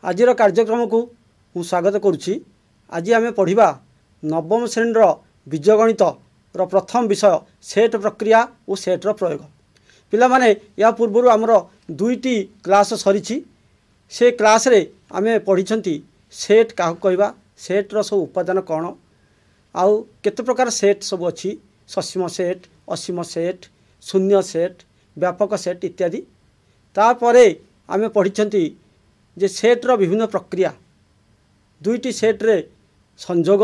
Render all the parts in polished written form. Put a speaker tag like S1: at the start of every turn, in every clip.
S1: आजिर कार्यक्रम को मु स्वागत करुच्ची। आज आम पढ़ा नवम श्रेणी बीजगणित प्रथम विषय सेट प्रक्रिया और सेट्र प्रयोग। पिला माने या पूर्व आमर दुईटी क्लास सरी से क्लास रे आमे पढ़ी सेट क्या कहवा, सेट्र सब उपादान कौन, आउ केते प्रकार सेट सब अच्छी, ससीम सेट, असीम सेट, शून्य सेट, व्यापक सेट इत्यादि। तापरे आमे पढ़ी जे सेट्र विभिन्न प्रक्रिया, दुईटी सेट्रे संजोग,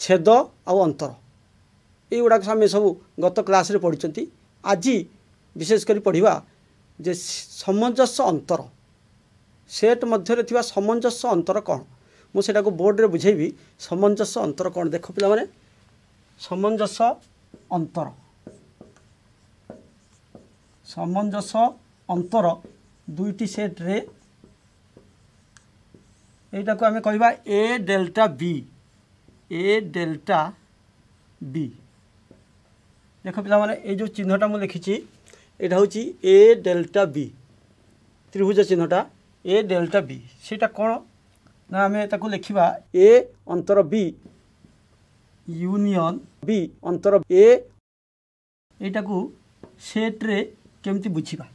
S1: छेद आउ अंतर, युवाक आम सब गत क्लास रे पढ़ी। आज विशेषकर पढ़ा जे सामंजस्य अंतर, सेट मध्य थिबा सामंजस्य अंतर कौन, मुझे बोर्ड रे बुझेबी। सामंजस्य अंतर कौन देख पिला माने, सामंजस्य अंतर, सामंजस्य अंतर दुईटी सेट रे एटा को आमे कहबा ए delta B, A delta B. देख पिला माने ए जो चिन्हटा मु लिखिछि एटा होछि ए डेल्टा बी, त्रिभुज चिन्हटा ए डेल्टा बी। सेटा कोन ना आमे ताको लिखिबा ए अंतर बी यूनियन बी अंतर ए। एटा को सेट रे केमती बुझिबा,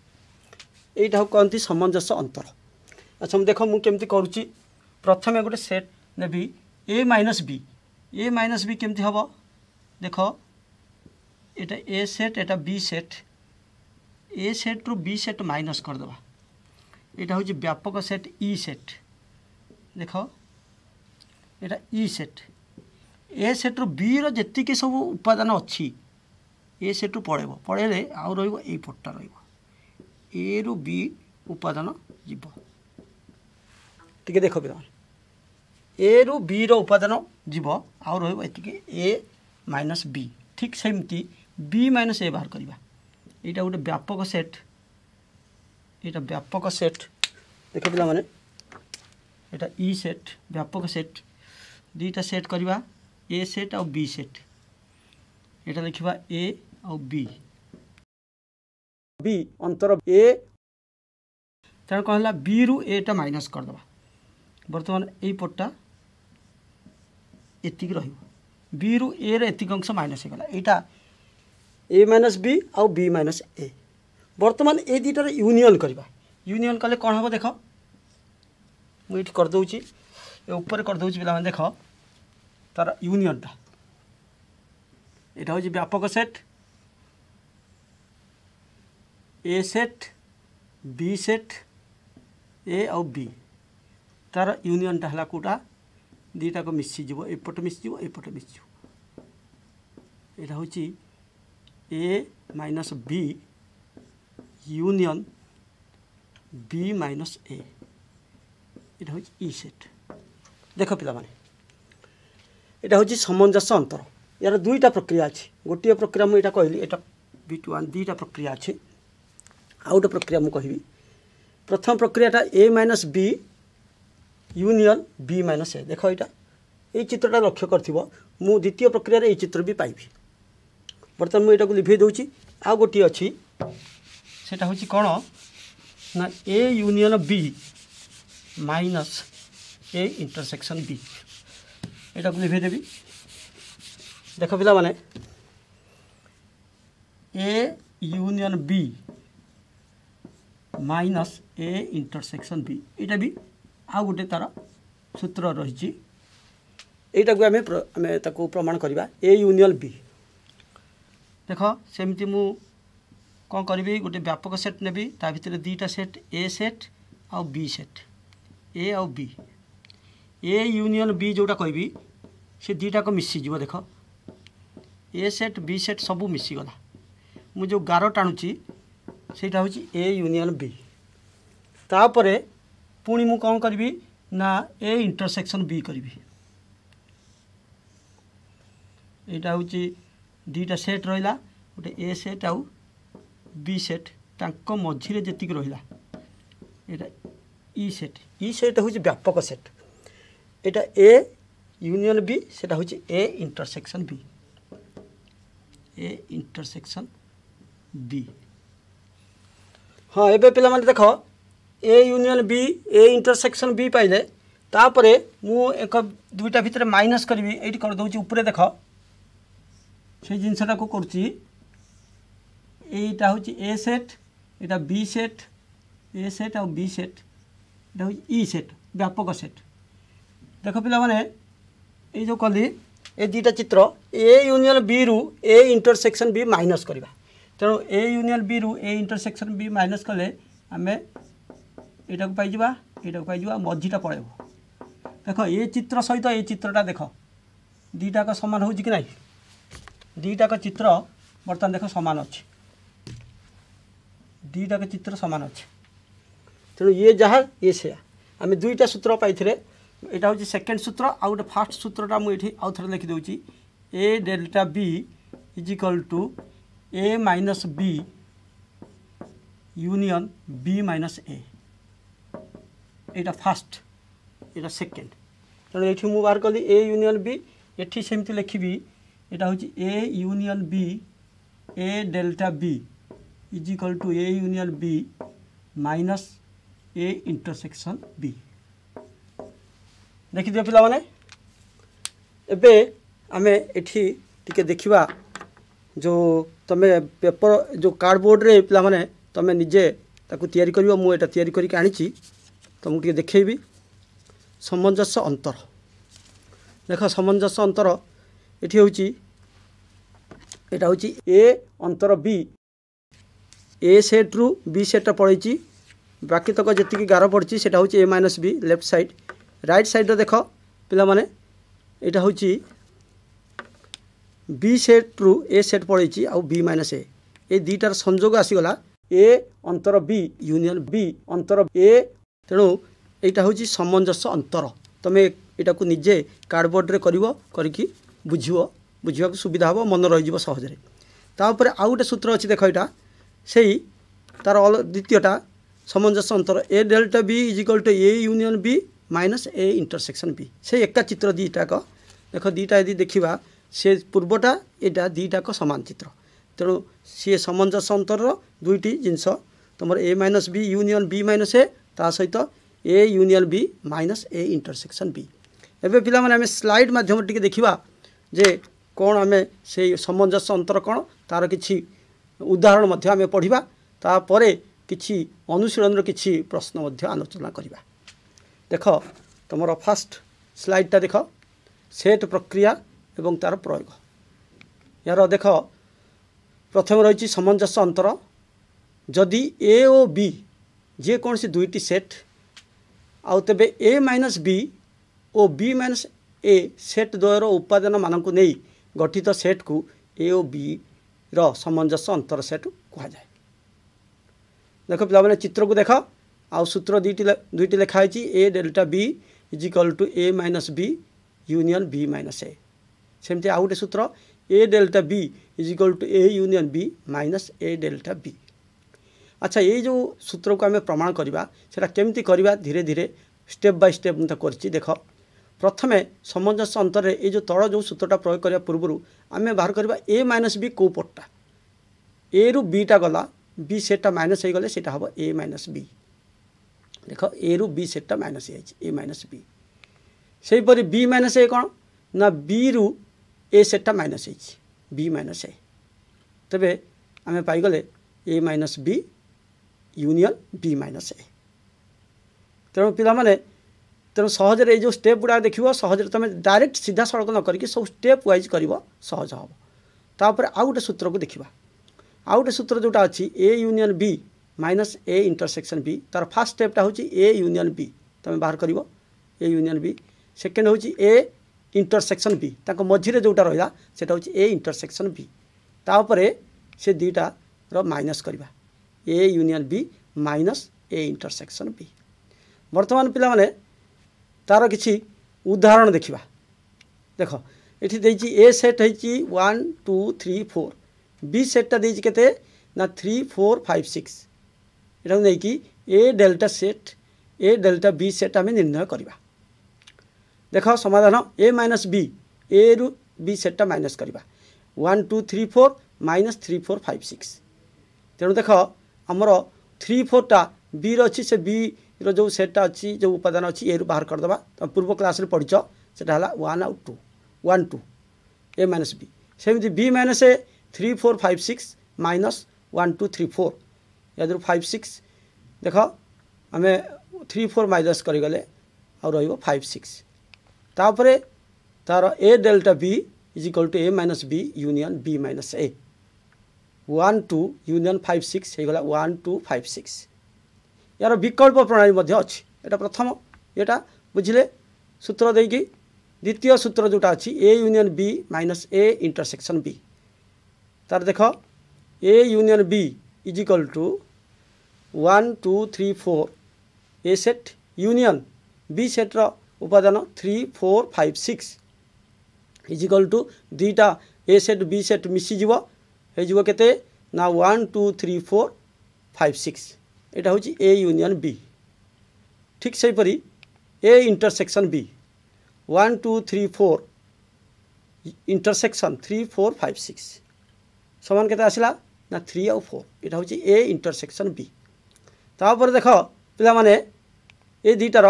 S1: एटा कहंती सामंजस्य अंतर। अच्छा देखो मु केमती करूछि, प्रथमे गोटे सेट नेबी ए माइनस बी। ए माइनस बी केमती हबो देख, एटा ए set Etah B set, A set रु बी सेट माइनस कर दबा। एटा होछि व्यापक सेट ई सेट। देख एटा ई सेट, ए सेट रु बी रो जेतिके सब उपादान अच्छी ए सेट रु पड़ेबो, पड़ेले आउ रहइबो एई पट्टा रहइबो, ए रु बी उपादान जीवो। टिके देख पिला, ए रु बी रो उपादान जीवो आउ रहइबो एतिके ए माइनस बी। ठीक सेमती बी माइनस ए बाहर करवा। एटा गोटे व्यापक सेट, एटा व्यापक सेट। देख पिला माने एटा ई सेट व्यापक सेट, दुईटा सेट करवा ए सेट और बी सेट। एटा लिखिबा ए और बी, बी अंतर ए तेणु कहला बी रु एटा माइनस कर दबा। वर्तमान एई पट्टा एतिक रहिबो, बी रु ए रे एतिक अंश माइनस होगला। एटा ए माइनस बी आउ बी माइनस ए। वर्तमान ए दुईटार यूनियन करवा। यूनियन कले कौन हम देख, मुझे कर दूची ऊपर कर दूची पिला देख तार यूनियनटा। यहाँ हूँ व्यापक set A set B set A आउ बी, तार यूनियनटा है कौटा दीटा को मिसीज, एपट मिसीज एपट मिसीज। यहाँ हूँ A minus B union B minus A, यहाँ हूँ ई सेट। देख पिला माने यहाँ हूँ सामंजस्य अंतर। यार दुईटा प्रक्रिया अच्छी, गोटे प्रक्रिया मुझे कहली एटा B21, दुईटा प्रक्रिया अच्छी। आउ गोटे प्रक्रिया मुझे कहबी, प्रथम प्रक्रियाटा A minus B union B minus A. देख यहाँ ये चित्रटा लक्ष्य कर मु द्वितीय प्रक्रिया ये चित्र भी पाइबी। बर्तमान मुझे को लिभे दूची। आउ गोटे अच्छी सेटा हूँ कौन ना A union B minus A intersection B. यहाँ को लिभे देवी। देख पिला माने A union B minus A intersection B, यहाँ भी आउ गोटे तार सूत्र रही। यहाँ को आमे ताको प्रमाण करवा ए यूनियन बी। देख सेमती मु कौन करी, गोटे व्यापक सेट नेबी, ता भितर दुईटा सेट ए सेट आउ बी सेट, ए आउ बी। ए यूनियन बी जोटा कहबी से दुईटा को मिसीज। देख ए सेट बी सेट सबू मिसीगला। मु जो गार टाणुची सेटा हूँ ए यूनियन बी। तापरे पुणी मु कौन करी ना ए इंटरसेक्शन बी करी। यहाँ हूँ दुईटा सेट रहा, गोटे ए सेट आउ बी सेट, तांको मझिरे जेतिक रहा यहाँ ई सेट। ई सेट हूँ व्यापक सेट, यहाँ ए यूनियन बी सेटा हूँ A intersection B, A intersection B. हाँ एबे पिला माने देख A union B A intersection B पाइले तापरे मु एक दुईटा भितर माइनस करी ये कर दूँ ऊपर देख से जिनसटा को करुच्ची यहाँ हूँ ए सेट यहाँ बी सेट ए सेट आ बी सेट यहाँ हूँ ई सेट व्यापक सेट देख पिला माने ये जो कली ए दुईटा चित्र ए यूनियन बी रु ए इंटरसेक्शन बी माइनस करवा तेणु ए यूनियन बी रु ए इंटरसेक्शन बी माइनस कले आम यहाँ को पाइबा मझीटा पड़ेब देख ये चित्र सहित ये चित्रटा देख दीटाक सामान हो कि ना दीटाक चित्र बर्तमान देख सामान अच्छे दीटाक चित्र सामान अच्छे तेणु ये जहाँ ये से आम दुईटा सूत्र पाई यहाँ हूँ सेकेंड सूत्र आ गए फास्ट सूत्रटा मुझे आउ थे लिखिदे A delta B is equal to A minus B union B minus A यहाँ फास्ट यहाँ सेकेंड तेणु ये मुझे बाहर कली ए यूनियन बी ये सेमती लिखी यहाँ हूँ A union B A delta B is equal to A union B minus A intersection B देखिदियो पिला माने एबे आमे एठी टिके देखिबा जो तमे पेपर जो कार्डबोर्ड रे पिला माने तमे निजे ताकू तैयारी करिवो मु एटा तैयारी करी आनीची तुमको टिके देखैबी सामंजस्य अंतर देख सामंजस्य अंतर एठी होची एटा होची ए अंतर बी ए सेट रु बी सेट पड़ेची बाकी तक जी गार पड़ी से A minus B left side right side देख पिला माने यहाँ हूँ बी सेट रु ए सेट पड़ेची आउ बी माइनस ए दुईटार संजोग आसीगला ए अंतर बी यूनियन बी अंतर ए तेणु यहाँ हूँ सामंजस्य अंतर तुम यहाँ को निजे कार्डबोर्ड करके बुझा सुविधा हम मन रही सहजरे तापर आउ गोटे सूत्र अच्छी देख यहाँ से तार द्वितीयटा सामंजस्य अंतर A delta B is equal to A union B minus A intersection B से एका चित्र दुईटाक देख दुईटा यदि देखा से पूर्वटा यहाँ दुईटाक सामान चित्र तेणु सी सामंजस्य अंतर दुईटी जिनस तुम A minus B union B minus A ता सहित A union B minus A intersection B एवं पिला माने आम स्लाइड माध्यम टिके देखा जे कौन आम से सामंजस्य अंतर कौन तार किछि उदाहरण मध्य आम पढ़ा तापर किछि अनुशीलन किछि प्रश्न आलोचना करवा देख तुम फास्ट स्लाइडटा देख सेट प्रक्रिया एवं तार प्रयोग यार देख प्रथम रही सामंजस्य अंतर जदि ए ओ बी जेकोसी दुईटी सेट आउ तेबे ए माइनस बी ओ बी माइनस ए सेट द्वयर उपादान मानक नहीं गठित सेट को ए ओ बी रो सामंजस्य अंतर सेट कहुए देख पे चित्र को देख आउ सूत्र दुईटी लिखाई A delta B is equal to A minus B union B minus A सेमती आउ गोटे सूत्र A delta B is equal to A union B minus A delta B. अच्छा ये जो सूत्र को आम प्रमाण करवा सेटा केमती करवा धीरे धीरे स्टेप बाय स्टेप मुझे कर देख प्रथमे सामंजस्य अंतर ये जो तल जो सूत्रटा प्रयोग करने पूर्व आम बाहर करवा ए माइनस बी कौ पटटा ए रु बीटा गला बी सेटा माइनस हो गले सेटा हम ए माइनस बी देख ए रु बी सेटा माइनस ए माइनस बी से बी माइनस ए कौन ना बी रु ए सेटा माइनस बी माइनस ए तेबे आम पाईगले A minus B union B minus A तेणु पिला तेणु सहजरे जो स्टेप गुड़ा देखो सहजरे तुम डायरेक्ट सीधा सड़क न करके सब स्टेप वाइज कर सहज हम तापर आउ गोटे सूत्र को देखा आउ गोटे सूत्र जोटा अच्छी A union B minus A intersection B तार फास्ट स्टेपटा हूँ ए यूनियन बी तुम बाहर कर ए यूनियन बी सेकेंड हूँ ए इंटरसेक्शन बी ताको मझिरे जोटा रहा सेटा हूँ ए इंटरसेक्शन बी तापर से दुईटार माइनस करवा A union B minus A intersection B वर्तमान पिला माने तार किसी उदाहरण देखा देख ये देती ए सेट है 1 2 3 4 बी सेटा देती केते ना 3 4 5 6 यहाँ नहीं कि A delta set A delta B set आम निर्णय करवा देख समाधान ए माइनस बी ए रु बी सेटा माइनस करवा 1 2 3 4 माइनस 3 4 5 6 तेणु देख आमर 3 4 टा बी रही से बी रो सेटा अच्छी जो उपादान अच्छी ए रु बाहर करदे तुम पूर्व क्लास रे पढ़िच सेटा हला 1 आउ 2 1 2 ए माइनस बी सेमती बी माइनस ए 3 4 5 6 माइनस 1 2 3 4 या 5 6 देख आम 3 4 माइनस करगले आ 5 6 तापर तार A delta B is equal to A minus B union B minus A 1 2 union 5 6 हो गला 1 2 5 6 यार विकल्प प्रणाली मध्य अच्छी एटा प्रथम एटा बुझिले सूत्र देकी द्वितीय सूत्र जोटा अच्छी A union B minus A intersection B तार देख A union B is equal to 1 2 3 4 A set union B set रो उपादान 3 4 5 6 इज इक्वल टू दुईटा ए सेट बी सेट मिसीज हो केते ना 1 2 3 4 5 6 एटा होची ए यूनियन बी ठीक से परी ए इंटरसेक्शन बी 1 2 3 4 इंटरसेक्शन 3 4 5 6 समान केते आसला ना 3 और 4 एटा होची ए इंटरसेक्शन बी तापर देख पिला माने ए दीटार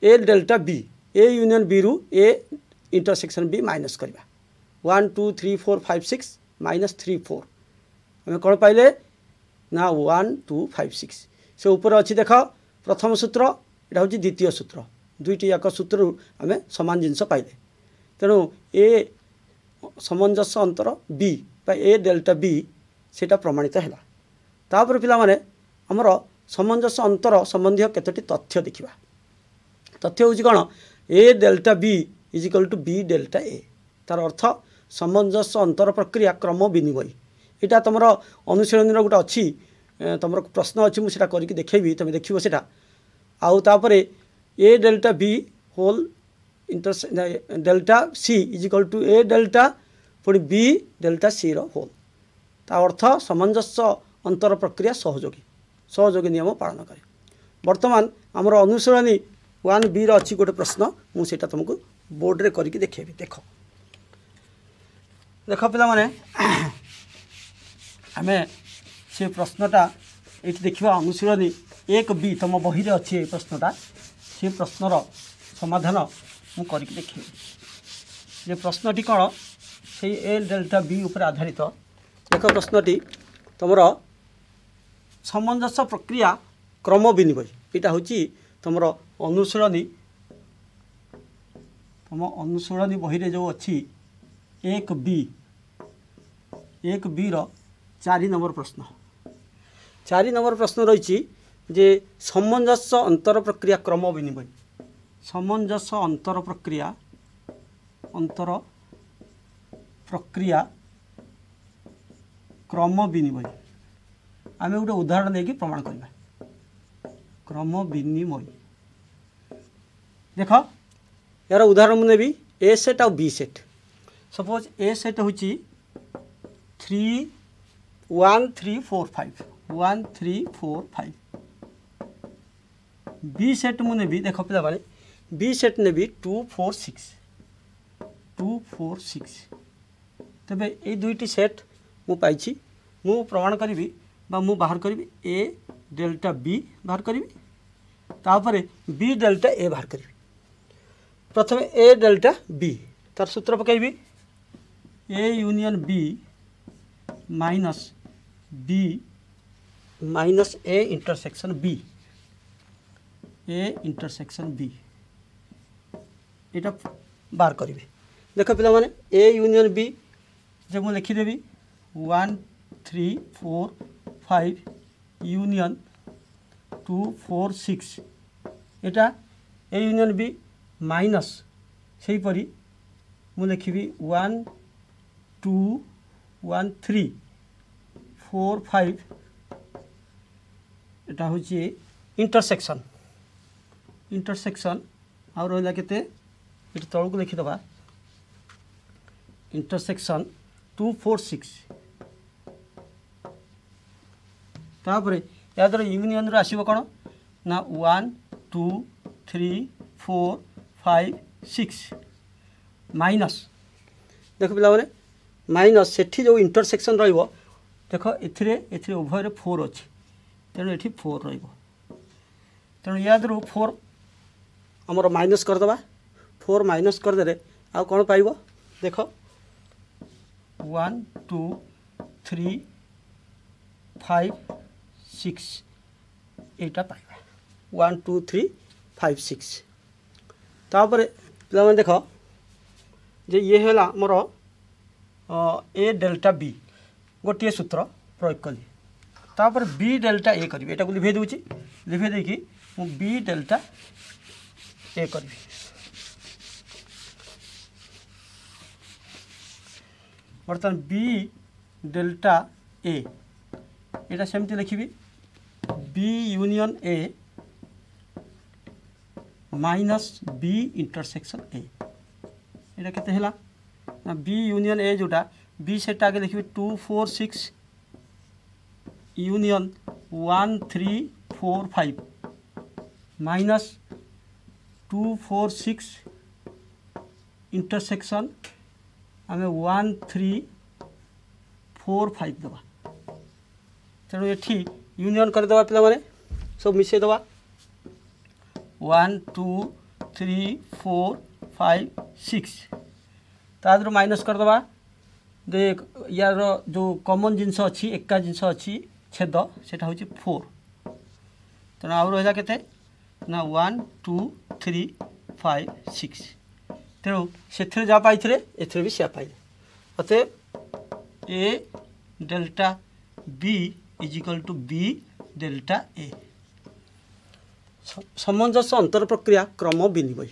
S1: A delta B A union B रु ए इंटरसेक्शन बी माइनस करवा 1 2 3 4 5 6 माइनस 3 4 आम कौन पाइले ना 1 2 5 6 से ऊपर अच्छी देख प्रथम सूत्र यहाँ हूँ द्वितीय सूत्र दुईटी जाक सूत्र आम सामान जिनस पाइले तेणु ए सामंजस्य अंतर बी ए डेल्टा बी सेटा प्रमाणित है तापर पिला माने हमर सामंजस्य अंतर संबंधी केतोटी तथ्य देखा तथ्य हूँ कौन A delta B is equal to B delta A तार अर्थ सामंजस्य अंतर प्रक्रिया क्रम विनिमय यहाँ तुम अनुशीलन गोटे अच्छी तुम प्रश्न अच्छी मुझे करके देखेबी तुम देख सेटा आउ तापर A delta B whole inter delta C is equal to A delta पुणी बी डेल्टा सी रो होल ता अर्थ सामंजस्य अंतर प्रक्रिया सहयोगी नियम पालन करे वर्तमान आमर अनुशीलनी 1 बी अच्छी गोटे प्रश्न मुझे तुमको बोर्ड रे करके देखेबी देख देख पिला माने आमे से प्रश्नटा ये देखा अनुशीलनी 1 बी तुम बही रे अच्छी प्रश्नटा से प्रश्नर समाधान मु करके देखेबी जे प्रश्नटी कौन से ए डेल्टा बी उपर आधारित देख प्रश्नटी तुम सामंजस्य प्रक्रिया क्रम विनिमय यहाँ हूँ तुम अनुशीलनी बही रे जो अच्छी 1 बी रो 4 नंबर प्रश्न 4 नंबर प्रश्न रही जे सामंजस्य अंतर प्रक्रिया क्रम विनिमय सामंजस्य अंतर प्रक्रिया क्रम विनिमय आम गोटे उदाहरण देकी प्रमाण करवा क्रम विनिमय देख यार उदाहरण मुझे भी ए सेट और बी सेट सपोज ए सेट हूँ 3 1 3 4 5 1 3 4 5 बी सेट मुझे भी देख पिला बारे बी सेट ने भी 2 4 6 2 4 6 तेबे ये दुईटी सेट मु पाइछि मु प्रमाण करी मु बाहर करी ए डेल्टा बी बाहर करी तापर बी डेल्टा ए बाहर करी प्रथम ए डेल्टा बी तार सूत्र पकईबी A union B minus B minus A intersection B यहाँ बाहर करी देख पिला माने ए यूनियन बी जब मुझे लिखिदेवी 1 3 4 5 यूनियन 2 4 6 यहाँ ए यूनियन बी माइनस से परी मु लिखी 1 2 1 3 4 5 यहाँ हूँ इंटरसेक्शन आ रहा के तौक लिखिदबा इंटरसेक्शन 2 4 6 तापर या द्वारा यूनियन आसो कौन ना 1 2 3 4 5 6 माइनस देख पिला माने माइनस सेठी जो इंटरसेक्शन रहिबो देख एथिरे उभय 4 अच्छी तेणु ये 4 रहिबो तेणु या 4 आमर माइनस करदे 4 माइनस करदे आउ कौन पाइब देख 1 2 3 5 6 एटा पाइबा 1 2 3 5 6 तापर पे देख जे ये है मोर ए डेल्टा बी गोटे सूत्र प्रयोग कली तापर बी डेल्टा ए करी एटा को लिभे दूची लिभे देकी मु बी डेल्टा ए करी बर्तमान बी डेल्टा ए एटा सेमती लिखिबी B union A minus B intersection A एटा केते हैला ना बी यूनियन ए जोटा बी सेट आगे लिखिबी 2 4 6 यूनियन 1 3 4 5 माइनस 2 4 6 इंटरसेक्शन आम 1 3 4 5 दबा तेणु ये यूनियन करदे पिला माने सब मिसे दबा 1 2 3 4 5 6 तादर माइनस करदे दे यार जो कॉमन जिनस अच्छी एका जिनस अच्छी छेद सेटा हूँ 4 तेना आउ रहा केते ना 1 2 3 5 6 तेणु से जहाँ पाई एथरे भी से पाइले अतएव A delta B is equal to B delta A सामंजस्य अंतर प्रक्रिया क्रम विनिमय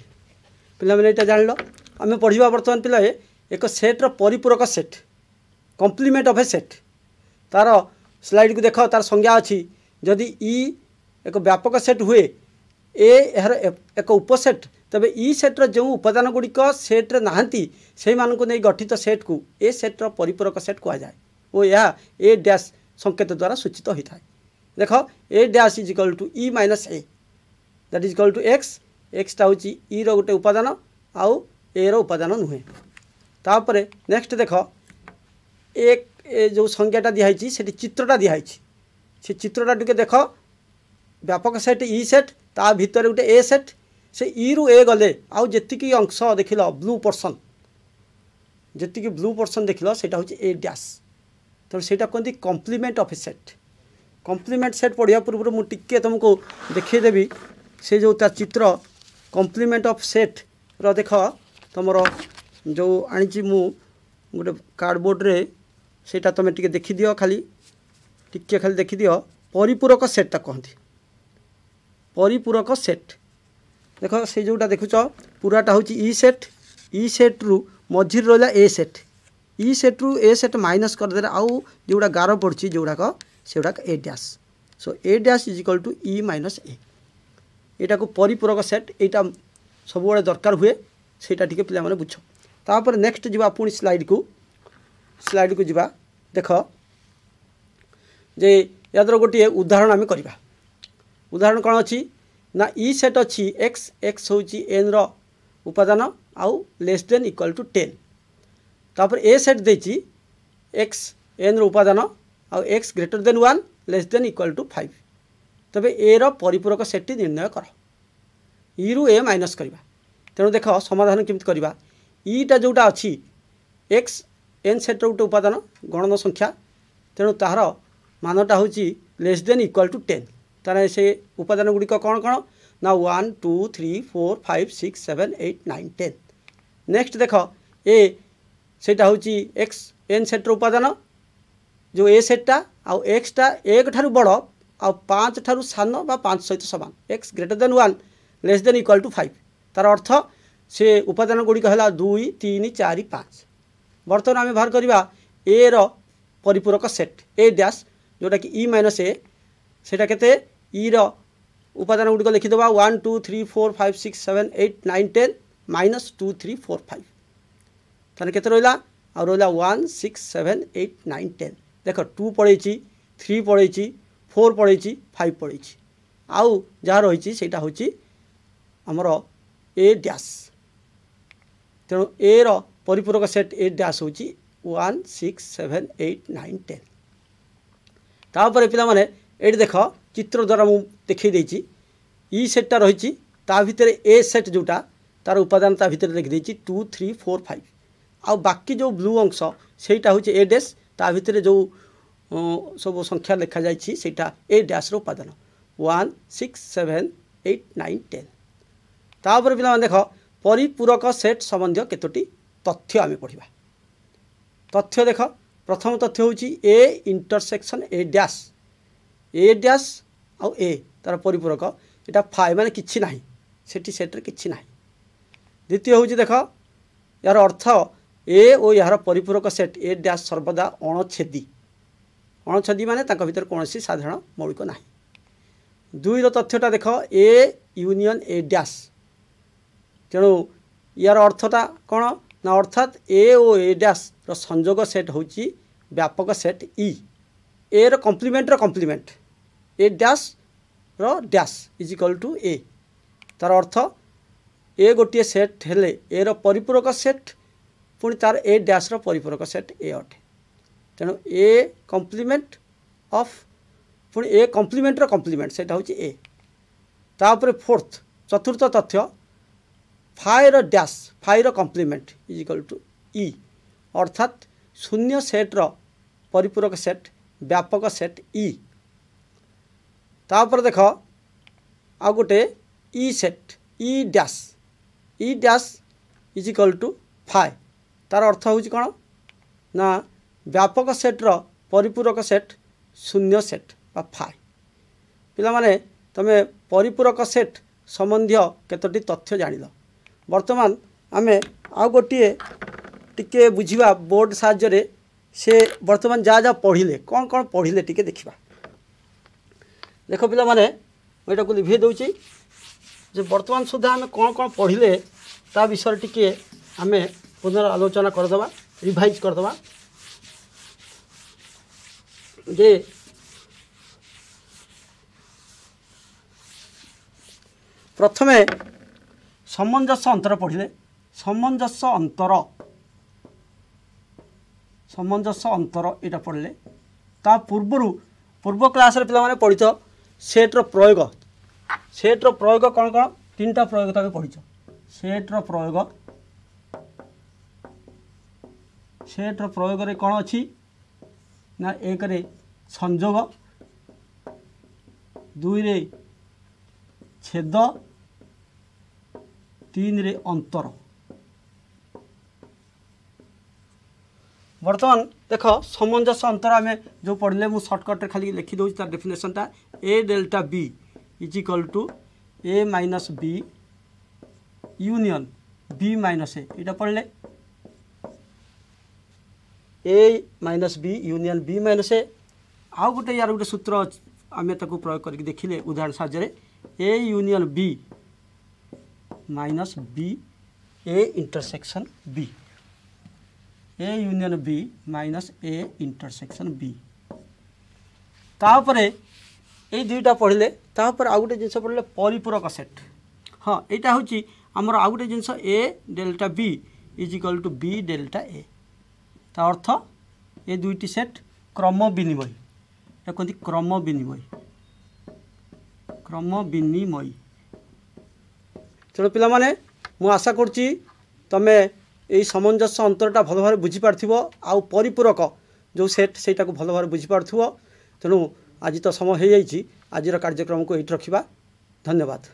S1: पिला मैंने यहाँ जान लो आम पढ़ा बर्तमान पिला एक सेट्र परिपूरक set complement of A set तार स्लाइड को देख तार संज्ञा अच्छी जदि ई एक व्यापक सेट हुए ए यार एक उपसेट तबे ई सेट्र जो उपादान गुड़िक सेट्रे नहांती से मानक नहीं गठित सेट को ए सेट्र परिपूरक सेट कहुए और यह ए डैश संकेत द्वारा सूचित होता है देख A dash is equal to E minus A that is equal to X एक्सटा हूँ ई रोटे उपादान आउ ए रो उपादान नुहे तापर नेक्स्ट देख एक जो संज्ञाटा दिखाई से चित्रटा दिखाई से चित्रटा टे देख व्यापक सेट ई सेट ता भितर गोटे ए सेट से ई रु ए गले आउ जी अंश देख ब्लू पर्सन जी ब्लू पर्सन देख से ए डैश तो सहीटा कहते complement of A set complement set पढ़ा पूर्व मुझे तुमको देखीदेवी से जो चित्र कम्प्लीमेंट ऑफ सेट रो देख तुम जो आनी मु गोटे कार्डबोर्ड रे सेटा तुम टे देखी दियो खाली देखी दियो परिपूरक सेटा कहती परिपूरक सेट देख से जोटा देखुच पूराटा हूँ ई सेट रु मझी रहा ए सेट ई सेट रु ए सेट माइनस करदे आउ जोड़ा गार पड़ी जोड़ाक से गुड़ाक A dash so A dash is equal to E minus A यहाँ को परिपूरक सेट यहाँ सब दरकार हुए सेटा टिके पिला माने बुझ तापर नेक्स्ट जीवा पुणी स्लाइड को जीवा देख जे यादर गोटे उदाहरण आम करवा उदाहरण कौन अच्छी ना ई सेट अच्छी एक्स एक्स हूँ एन रो उपादान आउ लेस देन इक्वल टू 10 तापर ए सेट देची एक्स एन रो उपादान आउ x greater than 1 less than equal to 5 तबे ए रो परिपूरक सेट निर्णय कर ई रु ए माइनस करवा तेणु देख समाधान केमती करवा ईटा जोटा अच्छी एक्स एन सेट गोटे उपादान गणन संख्या तेणु तार मानटा हूँ लेस देन इक्वल टू 10 तार से उपादान गुड़िक कौन कौन ना 1 2 3 4 5 6 7 8 9 10 नेक्स्ट देख ए सेटा हूँ एक्स एन सेट्र उपादान जो ए सेटा आउ एक्सटा एक ठारू बड़ आ 5 ठारू सान बा 5 सहित समान x greater than 1 less than equal to 5 तार अर्थ से उपादान गुड़िक है 2 3 4 5 बर्तमान आम बाहर करवा ए रो परिपूरक सेट ए डैश जोटा कि ई माइनस ए सेटा केते ई रो उपादान गुड़िक लिखिदे 1 2 3 4 5 6 7 8 9 10 माइनस 2 3 4 5 ताने केते रहिला आ रहिला 1 6 7 8 9 10 देख 2 पड़ेछि 3 पड़ेछि 4 पड़ेछि 5 पड़ेछि आउ जहाँ रही सेटा हूँ आमर ए डैश तेणु ए रो परिपूरक सेट ए डैश हूँ 1 6 7 8 9 10 तापर पिला माने एटी देख चित्र द्वारा मु देखई देछि इ सेट्टा रही ता भितर ए सेट जोटा तार उपादान ता भितर लिखिदे 2 3 4 5 आ बाकी जो ब्लू अंश सेटा हूँ ए डैश ता भितर जो सब संख्या लिखा जाइए सेटा ए डैश रो उपादान 1 6 7 8 9 10 तापर पिला देख परिपूरक सेट संबंधी केतोटी तथ्य आम पढ़ा तथ्य देख प्रथम तथ्य हूँ ए इंटरसेक्शन ए डैश आउ ए तार परिपूरक यहाँ 5 माने किछि नाही सेठी सेट्रे किछि नाही। द्वितीय हूँ देख यार अर्थ ए और यार परिपूरक सेट ए डैश सर्वदा अणछेदी माने तांका भीतर कौनसी साधारण मौलिक ना। दुईर तथ्यटा देख ए यूनियन ए डैश तेणु यार अर्थटा कौन ना अर्थात ए और ए डैश रो संयोग सेट हूँ व्यापक सेट ई ए रो कम्प्लीमेंट ए डैश रो dash is equal to A तार अर्थ ए गोटे सेट हेले ए रो परिपूरक सेट पुणी तार ए डैश रो परिपूरक सेट ए अटे तेणु ए कम्प्लीमेंट ऑफ पुणी ए कम्प्लीमेंट रो कम्प्लीमेंट सेटा हूँ ए तापर फोर्थ चतुर्थ तथ्य फाइ रो डैश फाइ रो complement is equal to E अर्थात शून्य सेट रो परिपूरक सेट व्यापक सेट ई तापर देख आ गोटे E set E dash is equal to phi तार अर्थ हूँ कौन ना व्यापक सेट्र परिपूरक सेट शून्य सेट बा फाइ पिला माने तमे परिपूरक सेट संबंधी केतोटी तथ्य जानिल। वर्तमान आमे आ गोटे टिके बुझिबा बोर्ड साहाय्य से वर्तमान जा पढ़िले कौन कौन पढ़िले टिके देखिबा। देख पिला माने मैं को लिभे दूची जे वर्तमान सुधा आम कौन कौन पढ़िले ता विषय टिके आमे पुनरालोचना करदबा रिवाइज करदबा। जे प्रथमे सामंजस्य अंतर पढ़िले सामंजस्य अंतर यहाँ पढ़ले ता पूर्व क्लास रे पिला माने पढ़िछ सेट्र प्रयोग कौन कौन तीन टा प्रयोग तक पढ़िछ सेट्र प्रयोग रे कौन अच्छी ना एक रे संयोग दुई रे छेद तीन रे अंतर। वर्तमान देख सामंजस्य अंतर आम जो पढ़ले मु सर्टकट रे खाली लिखी दूँ तार डेफिनेशनटा A delta B is equal to A minus B union B minus A यहाँ पढ़ले A minus B union B minus A आउ गोटे यार गोटे सूत्र आम ताको प्रयोग करके देखिले उदाहरण साहाय्य A union B minus B A intersection B A union B minus A intersection B तापरे ये दुईटा पढ़ले तापर आउ गोटे जिनस पढ़ले परिपूरक सेट। हाँ यहाँ हूँ आमर आउ गोटे जिनस A delta B is equal to B delta A ता अर्थ ये दुईटी सेट क्रम विनिमय कहते क्रम विनिमय। तेणु पिला माने मु आशा करुच्ची तमे यही सामंजस्य अंतरटा भल भाव बुझीपार आउ परिपूरक जो सेट सेटा को भल भाव बुझीपार। तेणु आज तो समय हो जाइए आज कार्यक्रम को ये रखा। धन्यवाद।